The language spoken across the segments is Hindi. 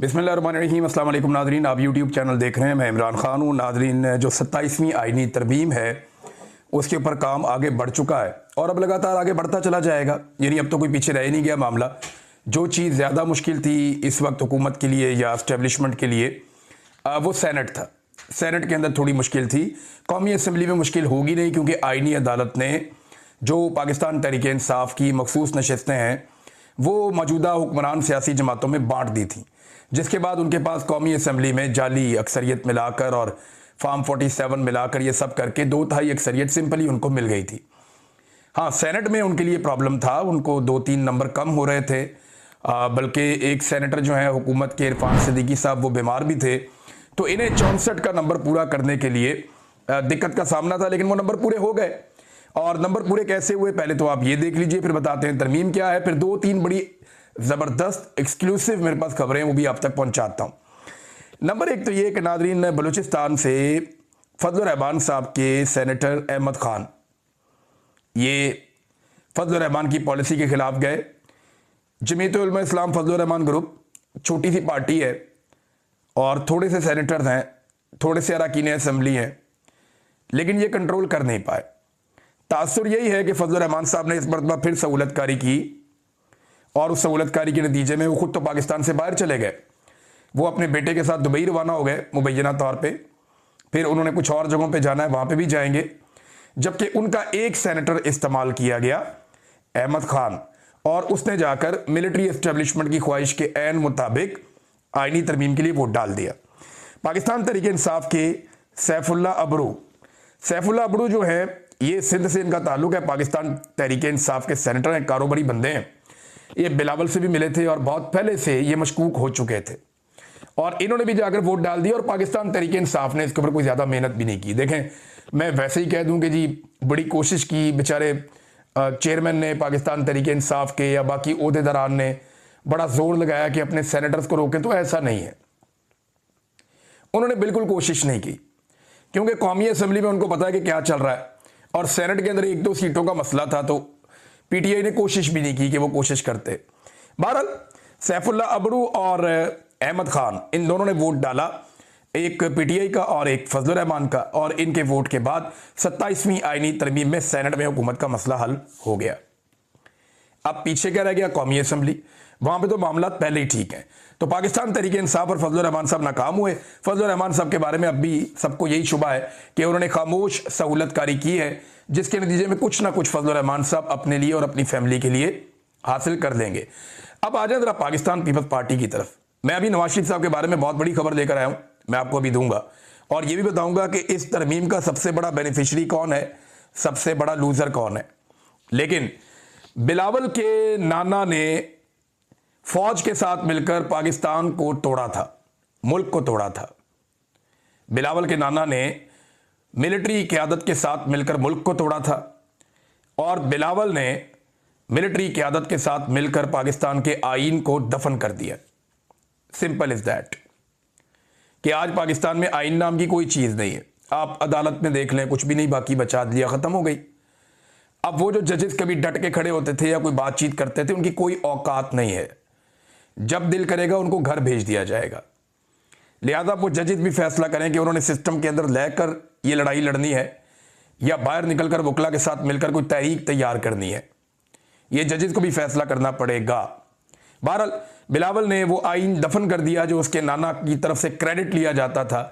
बिस्मिल्लाहिर्रहमानिर्रहीम। अस्सलाम वालेकुम नाज़रीन, आप यूट्यूब चैनल देख रहे हैं। मैं इमरान खान हूँ। नाज़रीन, जो 27वीं आइनी तरमीम है उसके ऊपर काम आगे बढ़ चुका है और अब लगातार आगे बढ़ता चला जाएगा। यानी अब तो कोई पीछे रह ही नहीं गया मामला। जो चीज़ ज़्यादा मुश्किल थी इस वक्त हुकूमत के लिए या इस्टेब्लिशमेंट के लिए वो सेनेट था। सेनेट के अंदर थोड़ी मुश्किल थी। कौमी असम्बली में मुश्किल होगी नहीं, क्योंकि आइनी अदालत ने जो पाकिस्तान तहरीक-ए-इंसाफ की मखसूस नशस्तें हैं वो मौजूदा हुक्मरान सियासी जमातों में बांट दी थी, जिसके बाद उनके पास कौमी असम्बली में जाली अक्सरियत मिलाकर और फार्म 47 मिलाकर ये सब करके 2/3 अक्सरियत सिंपली उनको मिल गई थी। हाँ, सेनेट में उनके लिए प्रॉब्लम था, उनको 2-3 नंबर कम हो रहे थे। बल्कि एक सेनेटर जो है हुकूमत के, इरफान सिद्दीकी साहब, वो बीमार भी थे, तो इन्हें 64 का नंबर पूरा करने के लिए दिक्कत का सामना था, लेकिन वो नंबर पूरे हो गए। और नंबर पूरे कैसे हुए पहले तो आप ये देख लीजिए, फिर बताते हैं तरमीम क्या है। फिर 2-3 बड़ी ज़बरदस्त एक्सक्लूसिव मेरे पास खबरें, वो भी आप तक पहुंचाता हूं। नंबर 1 तो ये कि नादरीन, बलूचिस्तान से फजल रहमान साहब के सेनेटर अहमद खान ये फजल रहमान की पॉलिसी के खिलाफ गए। जमीयत उलमा इस्लाम फजल रहमान ग्रुप छोटी सी पार्टी है और थोड़े से सेनेटर्स हैं, थोड़े से अरकान असम्बली हैं, लेकिन ये कंट्रोल कर नहीं पाए। तासुर यही है कि फजल रहमान साहब ने इस मरतबा फिर सहूलतकारी की और उस सहूलतकारी के नतीजे में वो खुद तो पाकिस्तान से बाहर चले गए। वो अपने बेटे के साथ दुबई रवाना हो गए मुबैना तौर पे। फिर उन्होंने कुछ और जगहों पे जाना है, वहाँ पे भी जाएंगे। जबकि उनका एक सेनेटर इस्तेमाल किया गया, अहमद खान, और उसने जाकर मिलिट्री एस्टेब्लिशमेंट की ख्वाहिश के ऐन मुताबिक आइनी तरमीम के लिए वोट डाल दिया। पाकिस्तान तहरीक इंसाफ के सैफुल्ला अबरू जो है, ये सिंध से इनका ताल्लुक है। पाकिस्तान तहरीक इंसाफ के सेनेटर हैं, कारोबारी बंदे हैं। ये बिलावल से भी मिले थे और बहुत पहले से ये मशकूक हो चुके थे, और इन्होंने भी जाकर वोट डाल दिया। और पाकिस्तान तहरीक इंसाफ ने इसके ऊपर कोई ज़्यादा मेहनत भी नहीं की। देखें, मैं वैसे ही कह दूं कि जी बड़ी कोशिश की बेचारे चेयरमैन ने पाकिस्तान तहरीक इंसाफ के या बाकी ओहदेदारान ने बड़ा जोर लगाया कि अपने सेनेटर्स को रोकें, तो ऐसा नहीं है। उन्होंने बिल्कुल कोशिश नहीं की, क्योंकि कौमी असम्बली में उनको पता है कि क्या चल रहा है, और सेनेट के अंदर 1-2 सीटों का मसला था, तो पीटीआई ने कोशिश भी नहीं की कि वो कोशिश करते। बहरहाल सैफुल्ला अबरू और अहमद खान, इन दोनों ने वोट डाला, एक पीटीआई का और एक फजल रहमान का, और इनके वोट के बाद 27वीं आइनी तरमीम में सेनेट में हुकूमत का मसला हल हो गया। अब पीछे क्या रह गया? कौमी असम्बली। वहां पे तो मामला पहले ही ठीक है। तो पाकिस्तान तहरीक इंसाफ और फजल रहमान साहब नाकाम हुए। फजल रहमान साहब के बारे में अब भी सबको यही शुबा है कि उन्होंने खामोश सहूलतकारी की है, जिसके नतीजे में कुछ ना कुछ फजल रहमान साहब अपने लिए और अपनी फैमिली के लिए हासिल कर लेंगे। अब आ जाए जरा पाकिस्तान पीपल्स पार्टी की तरफ। मैं अभी नवाज शरीफ साहब के बारे में बहुत बड़ी खबर लेकर आया हूं, मैं आपको अभी दूंगा, और यह भी बताऊंगा कि इस तरमीम का सबसे बड़ा बेनिफिशरी कौन है, सबसे बड़ा लूजर कौन है। लेकिन बिलावल के नाना ने फौज के साथ मिलकर पाकिस्तान को तोड़ा था, मुल्क को तोड़ा था। बिलावल के नाना ने मिलिट्री क़यादत के साथ मिलकर मुल्क को तोड़ा था, और बिलावल ने मिलिट्री क़यादत के साथ मिलकर पाकिस्तान के आईन को दफन कर दिया। सिंपल इज दैट, कि आज पाकिस्तान में आईन नाम की कोई चीज नहीं है। आप अदालत में देख लें, कुछ भी नहीं बाकी बचा दिया, खत्म हो गई। अब वो जो जजेस कभी डट के खड़े होते थे या कोई बातचीत करते थे, उनकी कोई औकात नहीं है। जब दिल करेगा उनको घर भेज दिया जाएगा। लिहाजा वो जजेस भी फैसला करें कि उन्होंने सिस्टम के अंदर रहकर ये लड़ाई लड़नी है या बाहर निकलकर वकला के साथ मिलकर कोई तहरीक तैयार करनी है, ये जजेस को भी फैसला करना पड़ेगा। बहरहाल बिलावल ने वो आइन दफन कर दिया जो उसके नाना की तरफ से क्रेडिट लिया जाता था।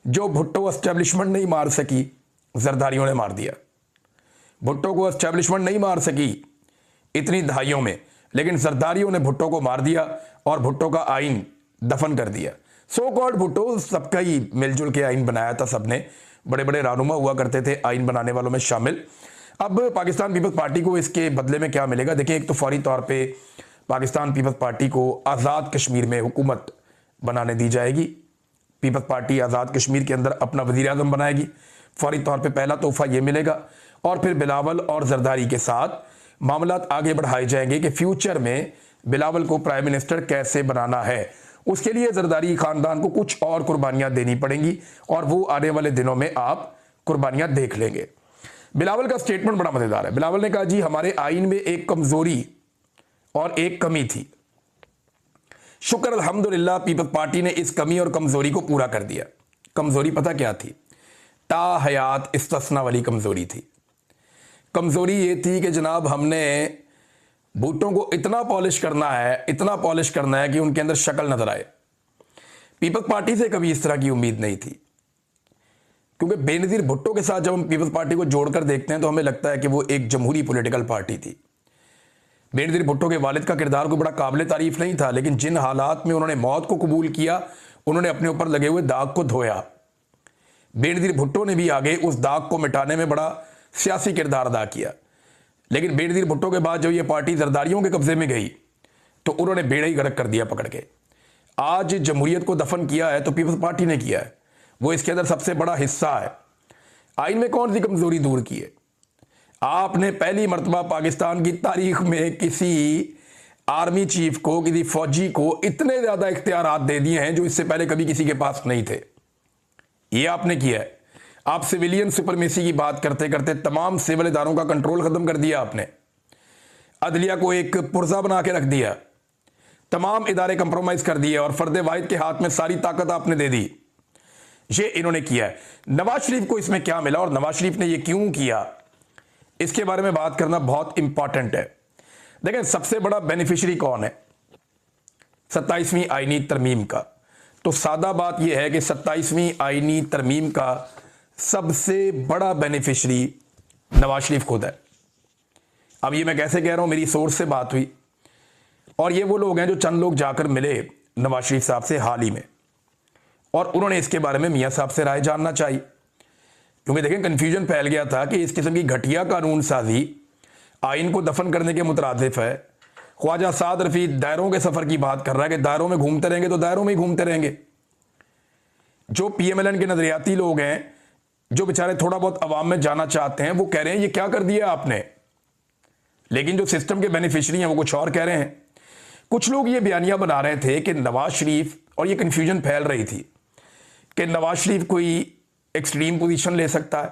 जो भुट्टो एस्टेब्लिशमेंट नहीं मार सकी, जरदारियों ने मार दिया। भुट्टो को एस्टेब्लिशमेंट नहीं मार सकी इतनी दहाइयों में, लेकिन जरदारियों ने भुट्टो को मार दिया और भुट्टो का आइन दफन कर दिया। सो कॉल्ड भुट्टो, सबका ही मिलजुल के आइन बनाया था, सबने, बड़े बड़े रहनुमा हुआ करते थे आइन बनाने वालों में शामिल। अब पाकिस्तान पीपल्स पार्टी को इसके बदले में क्या मिलेगा? देखिए, एक तो फौरी तौर पे पाकिस्तान पीपल्स पार्टी को आज़ाद कश्मीर में हुकूमत बनाने दी जाएगी। पीपल्स पार्टी आज़ाद कश्मीर के अंदर अपना वज़ीर आज़म बनाएगी। फौरी तौर पे पहला तोहफा ये मिलेगा, और फिर बिलावल और जरदारी के साथ मामलात आगे बढ़ाए जाएंगे कि फ्यूचर में बिलावल को प्राइम मिनिस्टर कैसे बनाना है। उसके लिए जरदारी खानदान को कुछ और कुर्बानियां देनी पड़ेंगी, और वो आने वाले दिनों में आप कुर्बानियां देख लेंगे। बिलावल का स्टेटमेंट बड़ा मजेदार है। बिलावल ने कहा, जी हमारे आइन में एक कमजोरी और एक कमी थी। शुक्र अल्हम्दुलिल्लाह पीपल्स पार्टी ने इस कमी और कमज़ोरी को पूरा कर दिया। कमज़ोरी पता क्या थी? ताहयात इस्तिस्ना वाली कमज़ोरी थी। कमज़ोरी ये थी कि जनाब हमने भुट्टो को इतना पॉलिश करना है, इतना पॉलिश करना है कि उनके अंदर शक्ल नजर आए। पीपल्स पार्टी से कभी इस तरह की उम्मीद नहीं थी, क्योंकि बेनज़ीर भुट्टो के साथ जब हम पीपल्स पार्टी को जोड़कर देखते हैं तो हमें लगता है कि वो एक जमहूरी पॉलिटिकल पार्टी थी। बेनज़ीर भुट्टो के वालिद का किरदार कोई बड़ा काबिल तारीफ नहीं था, लेकिन जिन हालात में उन्होंने मौत को कबूल किया, उन्होंने अपने ऊपर लगे हुए दाग को धोया। बेनज़ीर भुट्टो ने भी आगे उस दाग को मिटाने में बड़ा सियासी किरदार अदा किया। लेकिन बेनज़ीर भुट्टो के बाद जब ये पार्टी जरदारियों के कब्जे में गई तो उन्होंने बेड़ा ही गर्क कर दिया पकड़ के। आज जमहूरियत को दफन किया है तो पीपल्स पार्टी ने किया है, वो इसके अंदर सबसे बड़ा हिस्सा है। आइन में कौन सी कमजोरी दूर की है? आपने पहली मरतबा पाकिस्तान की तारीख में किसी आर्मी चीफ को, किसी फौजी को इतने ज्यादा इख्तियारात दे दिए हैं जो इससे पहले कभी किसी के पास नहीं थे। ये आपने किया है। आप सिविलियन सुपरमेसी की बात करते करते तमाम सिविल इदारों का कंट्रोल खत्म कर दिया आपने। अदलिया को एक पुर्जा बना के रख दिया, तमाम इदारे कंप्रोमाइज कर दिए और फर्द वाहिद के हाथ में सारी ताकत आपने दे दी। ये इन्होंने किया है। नवाज शरीफ को इसमें क्या मिला और नवाज शरीफ ने ये क्यों किया, इसके बारे में बात करना बहुत इंपॉर्टेंट है। देखें, सबसे बड़ा बेनिफिशियरी कौन है 27वीं आईनी तरमीम का? तो सादा बात यह है कि 27वीं आईनी तरमीम का सबसे बड़ा बेनिफिशियरी नवाज शरीफ खुद है। अब ये मैं कैसे कह रहा हूं, मेरी सोर्स से बात हुई और ये वो लोग हैं जो चंद लोग जाकर मिले नवाज शरीफ साहब से हाल ही में, और उन्होंने इसके बारे में मियां साहब से राय जानना चाहिए। क्योंकि देखें, कंफ्यूजन फैल गया था कि इस किस्म की घटिया कानून साजी आइन को दफन करने के मुतरादिफ है। ख्वाजा साद रफी दायरों के सफर की बात कर रहा है कि दायरों में घूमते रहेंगे तो दायरों में ही घूमते रहेंगे। जो पीएमएलएन के नजरियाती लोग हैं, जो बेचारे थोड़ा बहुत अवाम में जाना चाहते हैं, वो कह रहे हैं ये क्या कर दिया आपने। लेकिन जो सिस्टम के बेनिफिशियरी हैं वो कुछ और कह रहे हैं। कुछ लोग ये बयानियां बना रहे थे कि नवाज शरीफ, और ये कंफ्यूजन फैल रही थी कि नवाज शरीफ कोई एक्सट्रीम पोजीशन ले सकता है,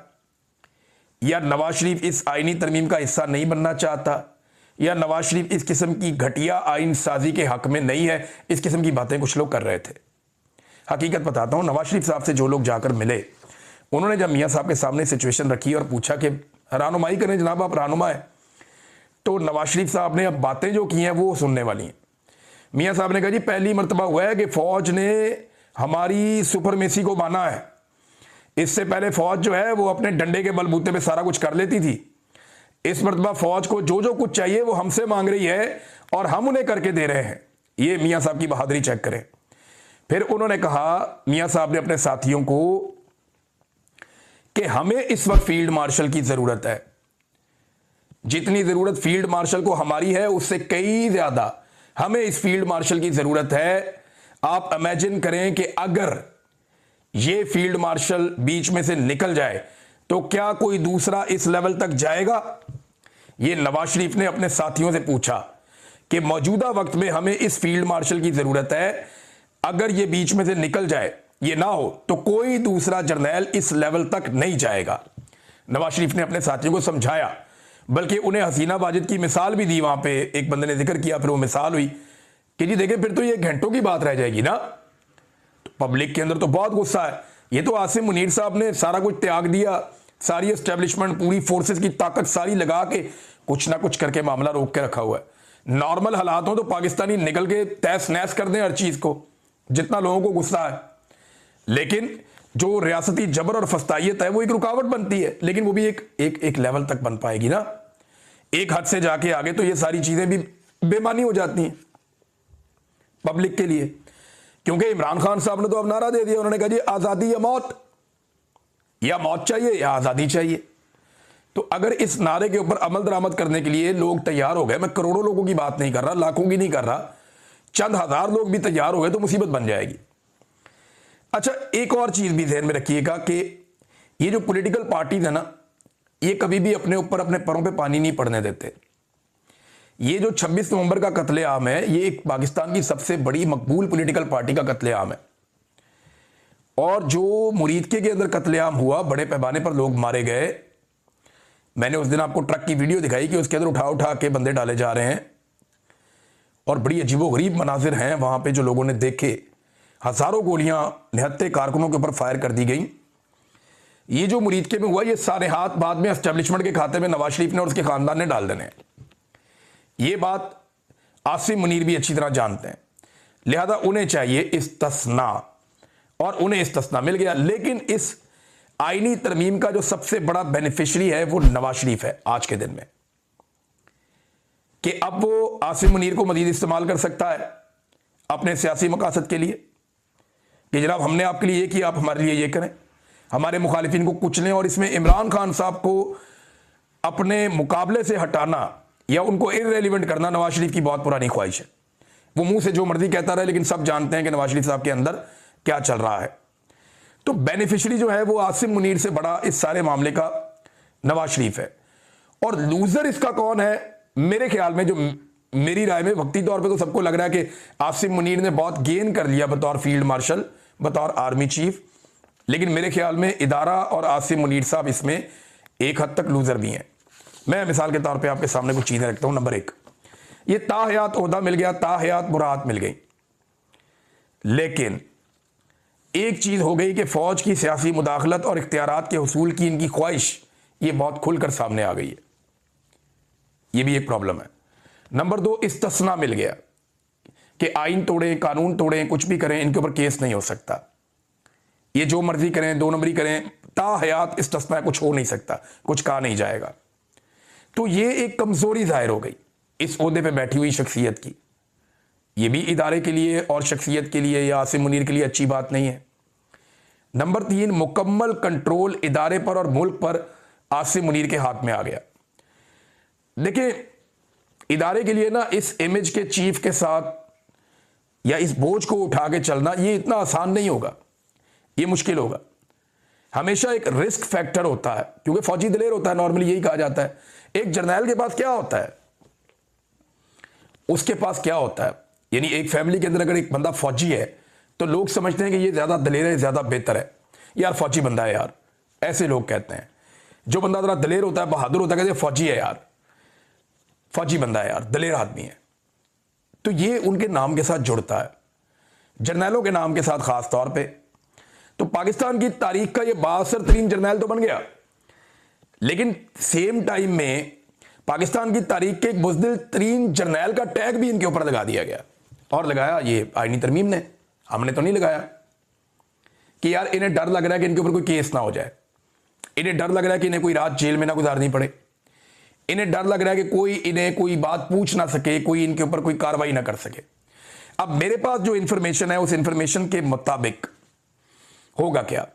या नवाज शरीफ इस आईनी तरमीम का हिस्सा नहीं बनना चाहता, या नवाज शरीफ इस किस्म की घटिया आइन साजी के हक में नहीं है। इस किस्म की बातें कुछ लोग कर रहे थे। हकीकत बताता हूं, नवाज शरीफ साहब से जो लोग जाकर मिले, उन्होंने जब मियां साहब के सामने सिचुएशन रखी और पूछा कि रहनुमाई करें जनाब, आप रहनुमा है, तो नवाज शरीफ साहब ने अब बातें जो की हैं वो सुनने वाली हैं। मियां साहब ने कहा जी पहली मरतबा हुआ है कि फौज ने हमारी सुपरमेसी को माना है। इससे पहले फौज जो है वो अपने डंडे के बलबूते पे सारा कुछ कर लेती थी। इस मरतबा फौज को जो जो कुछ चाहिए वो हमसे मांग रही है और हम उन्हें करके दे रहे हैं। ये मियां साहब की बहादुरी चेक करें। फिर उन्होंने कहा, मियां साहब ने अपने साथियों को, कि हमें इस वक्त फील्ड मार्शल की जरूरत है। जितनी जरूरत फील्ड मार्शल को हमारी है उससे कई ज्यादा हमें इस फील्ड मार्शल की जरूरत है। आप इमेजिन करें कि अगर ये फील्ड मार्शल बीच में से निकल जाए तो क्या कोई दूसरा इस लेवल तक जाएगा? ये नवाज शरीफ ने अपने साथियों से पूछा कि मौजूदा वक्त में हमें इस फील्ड मार्शल की जरूरत है, अगर ये बीच में से निकल जाए, ये ना हो, तो कोई दूसरा जर्नैल इस लेवल तक नहीं जाएगा। नवाज शरीफ ने अपने साथियों को समझाया, बल्कि उन्हें हसीना वाजिद की मिसाल भी दी। वहां पे एक बंदे ने जिक्र किया, फिर वो मिसाल हुई कि जी देखें, फिर तो ये घंटों की बात रह जाएगी ना। तो पब्लिक के अंदर तो बहुत गुस्सा है। ये तो आसिम मुनीर साहब ने सारा कुछ त्याग दिया, सारी एस्टेब्लिशमेंट, पूरी फोर्सेस की ताकत सारी लगा के कुछ ना कुछ करके मामला रोक के रखा हुआ है। नॉर्मल हालात हो तो पाकिस्तानी निकल के तहस नहस कर दें हर चीज को, जितना लोगों को गुस्सा है। लेकिन जो रियासती जबर और फस्तायत है वो एक रुकावट बनती है, लेकिन वो भी एक लेवल तक बन पाएगी ना। एक हद से जाके आगे तो ये सारी चीजें भी बेमानी हो जाती हैं पब्लिक के लिए। क्योंकि इमरान खान साहब ने तो अब नारा दे दिया, उन्होंने कहा जी आजादी या मौत, या मौत चाहिए या आजादी चाहिए। तो अगर इस नारे के ऊपर अमल दरामद करने के लिए लोग तैयार हो गए, मैं करोड़ों लोगों की बात नहीं कर रहा, लाखों की नहीं कर रहा, चंद हजार लोग भी तैयार हो गए तो मुसीबत बन जाएगी। अच्छा, एक और चीज भी ध्यान में रखिएगा कि ये जो पॉलिटिकल पार्टीज है ना, ये कभी भी अपने ऊपर अपने पैरों पे पानी नहीं पड़ने देते। ये जो 26 नवंबर का कत्लेआम है, ये एक पाकिस्तान की सबसे बड़ी मकबूल पॉलिटिकल पार्टी का कत्लेआम है। और जो मुरीदके के अंदर कत्लेआम हुआ, बड़े पैमाने पर लोग मारे गए। मैंने उस दिन आपको ट्रक की वीडियो दिखाई कि उसके अंदर उठा उठा के बंदे डाले जा रहे हैं। और बड़ी अजीबोगरीब मनाजिर हैं वहाँ पे जो लोगों ने देखे। हज़ारों गोलियाँ निहत्ते कारकुनों के ऊपर फायर कर दी गई। ये जो मुरीदके में हुआ, ये सारे हाथ बाद में एस्टेब्लिशमेंट के खाते में नवाज शरीफ ने और उसके ख़ानदान ने डाल देने। ये बात आसिम मुनीर भी अच्छी तरह जानते हैं, लिहाजा उन्हें चाहिए इस्तिस्ना, और उन्हें इस्तिस्ना मिल गया। लेकिन इस आईनी तरमीम का जो सबसे बड़ा बेनिफिशरी है वो नवाज शरीफ है आज के दिन में, कि अब वो आसिम मुनीर को मजीद इस्तेमाल कर सकता है अपने सियासी मकासद के लिए, कि जनाब हमने आपके लिए ये किया, आप हमारे लिए ये करें, हमारे मुखालिफिन को कुचलें। और इसमें इमरान खान साहब को अपने मुकाबले से हटाना या उनको इररेलेवेंट करना नवाज शरीफ की बहुत पुरानी ख्वाहिश है। वो मुंह से जो मर्जी कहता रहे, लेकिन सब जानते हैं कि नवाज शरीफ साहब के अंदर क्या चल रहा है। तो बेनिफिशरी जो है वो आसिम मुनीर से बड़ा इस सारे मामले का नवाज शरीफ है। और लूजर इसका कौन है? मेरे ख्याल में, जो मेरी राय में, वक्ती तौर पे तो सबको लग रहा है कि आसिम मुनीर ने बहुत गेन कर लिया बतौर फील्ड मार्शल, बतौर आर्मी चीफ। लेकिन मेरे ख्याल में इदारा और आसिम मुनीर साहब इसमें एक हद तक लूजर भी हैं। मैं मिसाल के तौर पे आपके सामने कुछ चीजें रखता हूं। नंबर 1, ये ताहयात ओहदा मिल गया, ताहयात मुराद मिल गई। लेकिन एक चीज हो गई कि फौज की सियासी मुदाखलत और इख्तियारात के हुसूल की इनकी ख्वाहिश, ये बहुत खुलकर सामने आ गई है। ये भी एक प्रॉब्लम है। नंबर 2, इस्तिस्ना मिल गया कि आइन तोड़ें, कानून तोड़ें, कुछ भी करें, इनके ऊपर केस नहीं हो सकता, ये जो मर्जी करें, 2 नंबरी करें, ताहयात इस्तिस्ना, कुछ हो नहीं सकता, कुछ कहा नहीं जाएगा। तो ये एक कमजोरी जाहिर हो गई इस ओहदे पे बैठी हुई शख्सियत की। ये भी इदारे के लिए और शख्सियत के लिए या आसिम मुनीर के लिए अच्छी बात नहीं है। नंबर 3, मुकम्मल कंट्रोल इदारे पर और मुल्क पर आसिम मुनीर के हाथ में आ गया। देखिए, इदारे के लिए ना इस इमेज के चीफ के साथ या इस बोझ को उठा के चलना, ये इतना आसान नहीं होगा, ये मुश्किल होगा। हमेशा एक रिस्क फैक्टर होता है, क्योंकि फौजी दिलेर होता है, नॉर्मली यही कहा जाता है। एक जर्नैल के पास क्या होता है, उसके पास क्या होता है, यानी एक फैमिली के अंदर अगर एक बंदा फौजी है तो लोग समझते हैं कि ये ज्यादा दलेर है, ज्यादा बेहतर है, यार फौजी बंदा है यार, ऐसे लोग कहते हैं। जो बंदा जरा दलेर होता है, बहादुर होता है, कहते हैं फौजी है यार, फौजी बंदा है यार, दलेर आदमी है। तो ये उनके नाम के साथ जुड़ता है, जर्नैलों के नाम के साथ खास तौर पे। तो पाकिस्तान की तारीख का ये बासर तरीन जर्नैल तो बन गया, लेकिन सेम टाइम में पाकिस्तान की तारीख के एक बुज़दिल तरीन जर्नैल का टैग भी इनके ऊपर लगा दिया गया। और लगाया ये आईनी तरमीम ने, हमने तो नहीं लगाया। कि यार इन्हें डर लग रहा है कि इनके ऊपर कोई केस ना हो जाए, इन्हें डर लग रहा है कि इन्हें कोई रात जेल में ना गुजारनी पड़े, इन्हें डर लग रहा है कि कोई इन्हें कोई बात पूछ ना सके, कोई इनके ऊपर कोई कार्रवाई ना कर सके। अब मेरे पास जो इंफॉर्मेशन है, उस इंफॉर्मेशन के मुताबिक होगा क्या,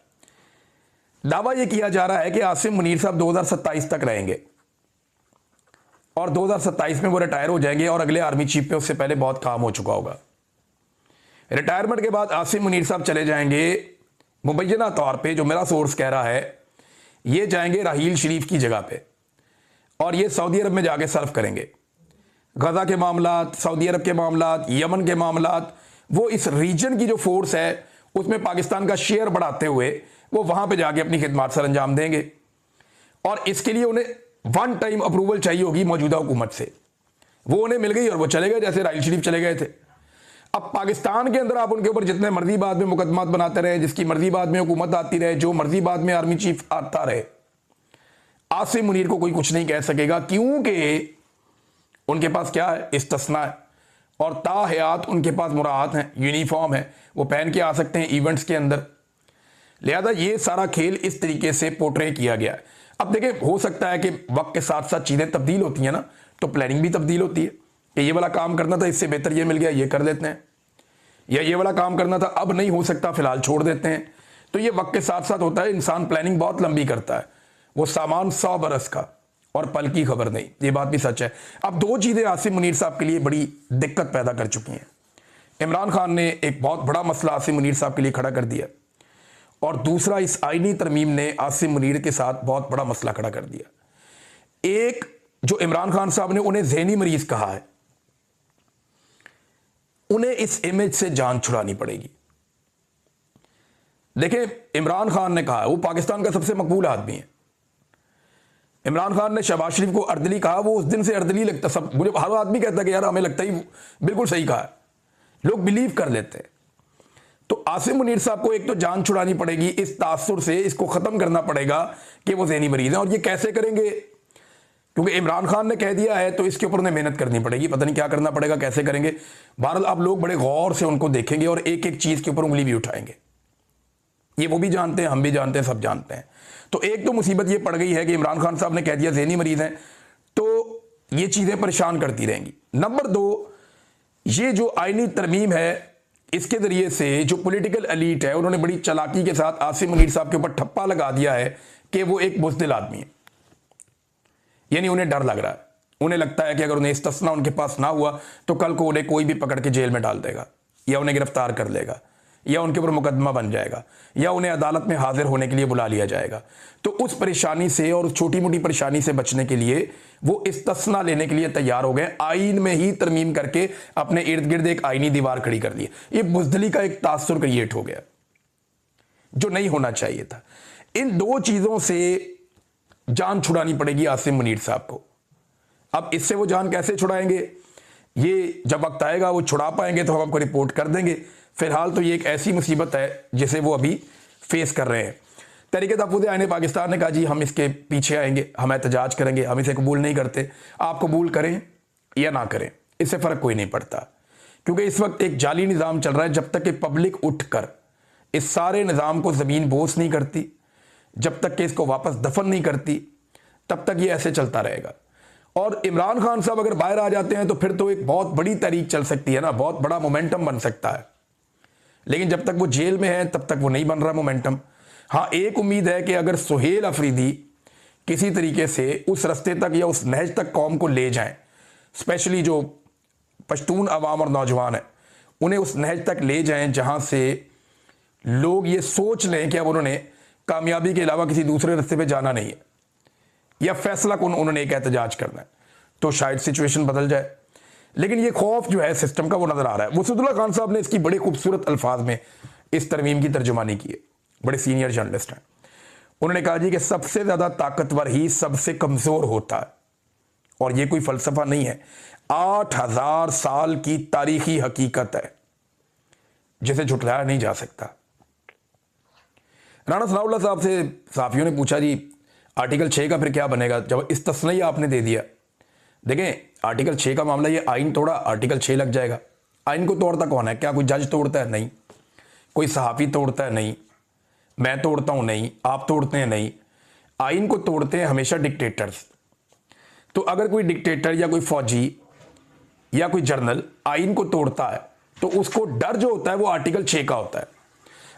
दावा यह किया जा रहा है कि आसिम मुनीर साहब 2027 तक रहेंगे और 2027 में वो रिटायर हो जाएंगे और अगले आर्मी चीफ पे उससे पहले बहुत काम हो चुका होगा। रिटायरमेंट के बाद आसिम मुनीर साहब चले जाएंगे, मुबैना तौर पे जो मेरा सोर्स कह रहा है, ये जाएंगे राहील शरीफ की जगह पे और ये सऊदी अरब में जाके सर्व करेंगे। गजा के मामलात, सऊदी अरब के मामलात, यमन के मामलात, वो इस रीजन की जो फोर्स है उसमें पाकिस्तान का शेयर बढ़ाते हुए वो वहां पे जाके अपनी खिदमत सर अंजाम देंगे। और इसके लिए उन्हें वन टाइम अप्रूवल चाहिए होगी मौजूदा हुकूमत से, वो उन्हें मिल गई और वो चले गए, जैसे राहील शरीफ चले गए थे। अब पाकिस्तान के अंदर आप उनके ऊपर जितने मर्जी बाद में मुकदमात बनाते रहे, जिसकी मर्जी बाद में हुकूमत आती रहे, जो मर्जी बाद में आर्मी चीफ आता रहे, आसिम मुनीर को कोई कुछ नहीं कह सकेगा, क्योंकि उनके पास क्या है, इस्तिस्ना है और ताहयात उनके पास मुराद हैं, यूनिफॉर्म है, वो पहन के आ सकते हैं इवेंट्स के अंदर। लिहाजा ये सारा खेल इस तरीके से पोर्ट्रे किया गया है। अब देखिए, हो सकता है कि वक्त के साथ साथ चीज़ें तब्दील होती हैं ना, तो प्लानिंग भी तब्दील होती है कि ये वाला काम करना था, इससे बेहतर ये मिल गया, ये कर देते हैं, या ये वाला काम करना था, अब नहीं हो सकता, फिलहाल छोड़ देते हैं। तो ये वक्त के साथ साथ होता है, इंसान प्लानिंग बहुत लंबी करता है, वो सामान 100 बरस का और पल की खबर नहीं, ये बात भी सच है। अब 2 चीज़ें आसिम मुनीर साहब के लिए बड़ी दिक्कत पैदा कर चुकी हैं। इमरान खान ने एक बहुत बड़ा मसला आसिम मुनीर साहब के लिए खड़ा कर दिया, और दूसरा इस आईनी तरमीम ने आसिम मुनीर के साथ बहुत बड़ा मसला खड़ा कर दिया। एक, जो इमरान खान साहब ने उन्हें ज़हनी मरीज कहा है, उन्हें इस इमेज से जान छुड़ानी पड़ेगी। देखिए, इमरान खान ने कहा, वो पाकिस्तान का सबसे मकबूल आदमी है, इमरान खान ने शहबाज शरीफ को अर्दली कहा, वो उस दिन से अर्दली लगता, सब मुझे हर आदमी कहता कि यार हमें लगता ही बिल्कुल सही कहा है, लोग बिलीव कर लेते हैं। तो आसिम मुनीर साहब को एक तो जान छुड़ानी पड़ेगी इस तासुर से, इसको खत्म करना पड़ेगा कि वो ज़हनी मरीज हैं। और ये कैसे करेंगे, क्योंकि इमरान खान ने कह दिया है तो इसके ऊपर उन्हें मेहनत करनी पड़ेगी, पता नहीं क्या करना पड़ेगा, कैसे करेंगे। बहरहाल आप लोग बड़े गौर से उनको देखेंगे और एक एक चीज़ के ऊपर उंगली भी उठाएंगे। ये वो भी जानते हैं, हम भी जानते हैं, सब जानते हैं। तो एक तो मुसीबत ये पड़ गई है कि इमरान खान साहब ने कह दिया ज़हनी मरीज हैं, तो ये चीज़ें परेशान करती रहेंगी। नंबर 2, ये जो आईनी तरमीम है, इसके ज़रिए से जो पॉलिटिकल एलीट है उन्होंने बड़ी चालाकी के साथ आसिम मुनीर साहब के ऊपर ठप्पा लगा दिया है कि वो एक बुज़दिल आदमी है। यानी उन्हें डर लग रहा है, उन्हें लगता है कि अगर उन्हें इस्तिस्ना उनके पास ना हुआ तो कल को उन्हें कोई भी पकड़ के जेल में डाल देगा, या उन्हें गिरफ्तार कर लेगा, या उनके ऊपर मुकदमा बन जाएगा, या उन्हें अदालत में हाजिर होने के लिए बुला लिया जाएगा। तो उस परेशानी से और उस छोटी मोटी परेशानी से बचने के लिए वो इस्तिस्ना लेने के लिए तैयार हो गए। आइन में ही तरमीम करके अपने इर्द गिर्द एक आइनी दीवार खड़ी कर दी। ये बुज़दिली का एक तासुर क्रिएट हो गया जो नहीं होना चाहिए था। इन 2 चीज़ों से जान छुड़ानी पड़ेगी आसिम मुनीर साहब को। अब इससे वो जान कैसे छुड़ाएंगे, ये जब वक्त आएगा वो छुड़ा पाएंगे तो हम आपको रिपोर्ट कर देंगे। फिलहाल तो ये एक ऐसी मुसीबत है जिसे वो अभी फेस कर रहे हैं। तहरीक तहफ़्फ़ुज़ आईन पाकिस्तान ने कहा जी हम इसके पीछे आएंगे, हम एहतजाज करेंगे, हम इसे कबूल नहीं करते। आप कबूल करें या ना करें, इससे फ़र्क कोई नहीं पड़ता, क्योंकि इस वक्त एक जाली निज़ाम चल रहा है। जब तक कि पब्लिक उठ कर इस सारे निज़ाम को ज़मीन बोस नहीं करती, जब तक कि इसको वापस दफन नहीं करती, तब तक ये ऐसे चलता रहेगा। और इमरान खान साहब अगर बाहर आ जाते हैं तो फिर तो एक बहुत बड़ी तहरीक चल सकती है ना, बहुत बड़ा मोमेंटम बन सकता है। लेकिन जब तक वो जेल में है तब तक वो नहीं बन रहा मोमेंटम। हाँ, एक उम्मीद है कि अगर सुहेल अफरीदी किसी तरीके से उस रास्ते तक या उस नहज तक कौम को ले जाएं, स्पेशली जो पश्तून अवाम और नौजवान है, उन्हें उस नहज तक ले जाएं जहां से लोग ये सोच लें कि अब उन्होंने कामयाबी के अलावा किसी दूसरे रास्ते पे जाना नहीं है, या फैसला कौन उन्होंने एक एहतजाज करना है, तो शायद सिचुएशन बदल जाए। लेकिन ये खौफ जो है सिस्टम का वो नजर आ रहा है। वसीउद्दौला खान साहब ने इसकी बड़े खूबसूरत अल्फाज में इस तरमीम की तर्जुमानी की है, बड़े सीनियर जर्नलिस्ट हैं। उन्होंने कहा जी कि सबसे ज्यादा ताकतवर ही सबसे कमजोर होता है, और ये कोई फलसफा नहीं है, 8000 साल की तारीखी हकीकत है जिसे झुटलाया नहीं जा सकता। राणा सनाउल्लाह साहब से साफियों ने पूछा जी आर्टिकल 6 का फिर क्या बनेगा, जब इस्तिस्ना आपने दे दिया। देखें, आर्टिकल 6 का मामला, ये आइन तोड़ा, आर्टिकल 6 लग जाएगा। आइन को तोड़ता कौन है? क्या कोई जज तोड़ता है? नहीं। कोई सहाफ़ी तोड़ता है? नहीं। मैं तोड़ता हूं? नहीं। आप तोड़ते हैं? नहीं। आइन को तोड़ते हैं हमेशा डिक्टेटर्स। तो अगर कोई डिक्टेटर या कोई फौजी या कोई जर्नल आइन को तोड़ता है तो उसको डर जो होता है वो आर्टिकल 6 का होता है।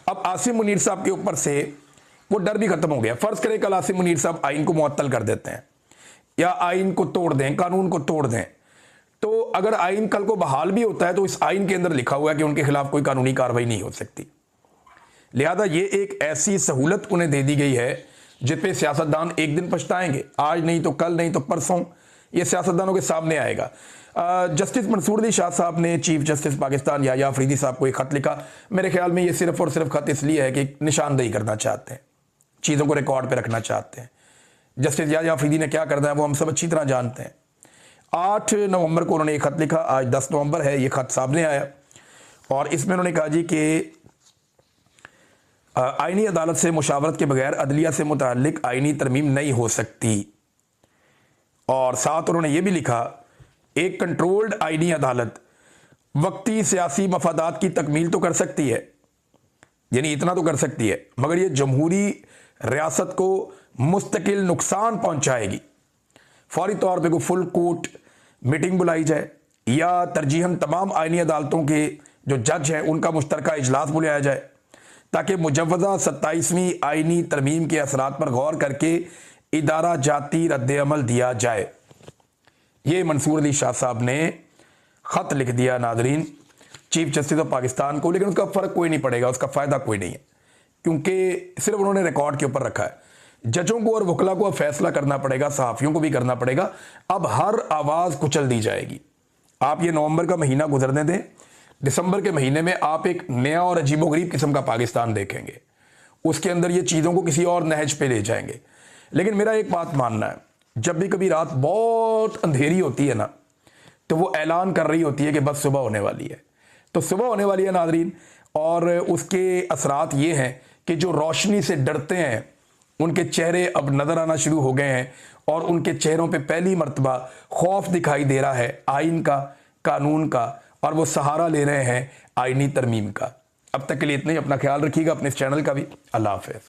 अब आसिम मुनीर साहब के ऊपर से वो डर भी खत्म हो गया। फर्ज करें कल आसिम मुनीर साहब आइन को मुअत्तल कर देते हैं या आइन को तोड़ दें, कानून को तोड़ दें, तो अगर आइन कल को बहाल भी होता है तो इस आइन के अंदर लिखा हुआ है कि उनके खिलाफ कोई कानूनी कार्रवाई नहीं हो सकती। लिहाजा ये एक ऐसी सहूलत उन्हें दे दी गई है जिस पे सियासतदान एक दिन पछताएंगे, आज नहीं तो कल, नहीं तो परसों ये सियासतदानों के सामने आएगा। जस्टिस मंसूर अली शाह साहब ने चीफ जस्टिस पाकिस्तान याह्या अफरीदी साहब को एक खत लिखा। मेरे ख्याल में ये सिर्फ और सिर्फ खत इसलिए है कि निशानदेही करना चाहते हैं, चीज़ों को रिकॉर्ड पे रखना चाहते हैं। जस्टिस याह्या अफरीदी ने क्या करना है वो हम सब अच्छी तरह जानते हैं। 8 नवंबर को उन्होंने एक खत लिखा, आज 10 नवंबर है, ये खत सामने आया और इसमें उन्होंने कहा जी कि आईनी अदालत से मुशावरत के बगैर अदलिया से मुताल्लिक आईनी तरमीम नहीं हो सकती। और साथ उन्होंने ये भी लिखा, एक कंट्रोल्ड आईनी अदालत वक्ती सियासी मफादात की तकमील तो कर सकती है, यानी इतना तो कर सकती है, मगर ये जमहूरी रियासत को मुस्तकिल नुकसान पहुंचाएगी। फौरी तौर पे कोई फुल कोर्ट मीटिंग बुलाई जाए या तरजीहन तमाम आईनी अदालतों के जो जज हैं उनका मुश्तरका इजलास बुलाया जाए ताकि मुजव्वज़ा 27वीं आईनी तरमीम के असरात पर गौर करके इदारा जाती रद्द-ए-अमल दिया जाए। ये मंसूर अली शाह साहब ने ख़त लिख दिया नाज़रीन चीफ जस्टिस ऑफ पाकिस्तान को, लेकिन उसका फ़र्क कोई नहीं पड़ेगा, उसका फ़ायदा कोई नहीं है, क्योंकि सिर्फ उन्होंने रिकॉर्ड के ऊपर रखा है। जजों को और वकला को अब फैसला करना पड़ेगा, सहाफ़ियों को भी करना पड़ेगा। अब हर आवाज़ कुचल दी जाएगी। आप ये नवंबर का महीना गुजरने दें, दिसंबर के महीने में आप एक नया और अजीबोगरीब किस्म का पाकिस्तान देखेंगे। उसके अंदर ये चीज़ों को किसी और नहज पे ले जाएंगे। लेकिन मेरा एक बात मानना है, जब भी कभी रात बहुत अंधेरी होती है ना, तो वो ऐलान कर रही होती है कि बस सुबह होने वाली है। तो सुबह होने वाली है नाज़रीन, और उसके असरात ये हैं कि जो रोशनी से डरते हैं उनके चेहरे अब नज़र आना शुरू हो गए हैं, और उनके चेहरों पे पहली मर्तबा खौफ दिखाई दे रहा है आइन का, कानून का, और वो सहारा ले रहे हैं आइनी तरमीम का। अब तक के लिए इतना ही। अपना ख्याल रखिएगा, अपने इस चैनल का भी। अल्लाह हाफ़िज़।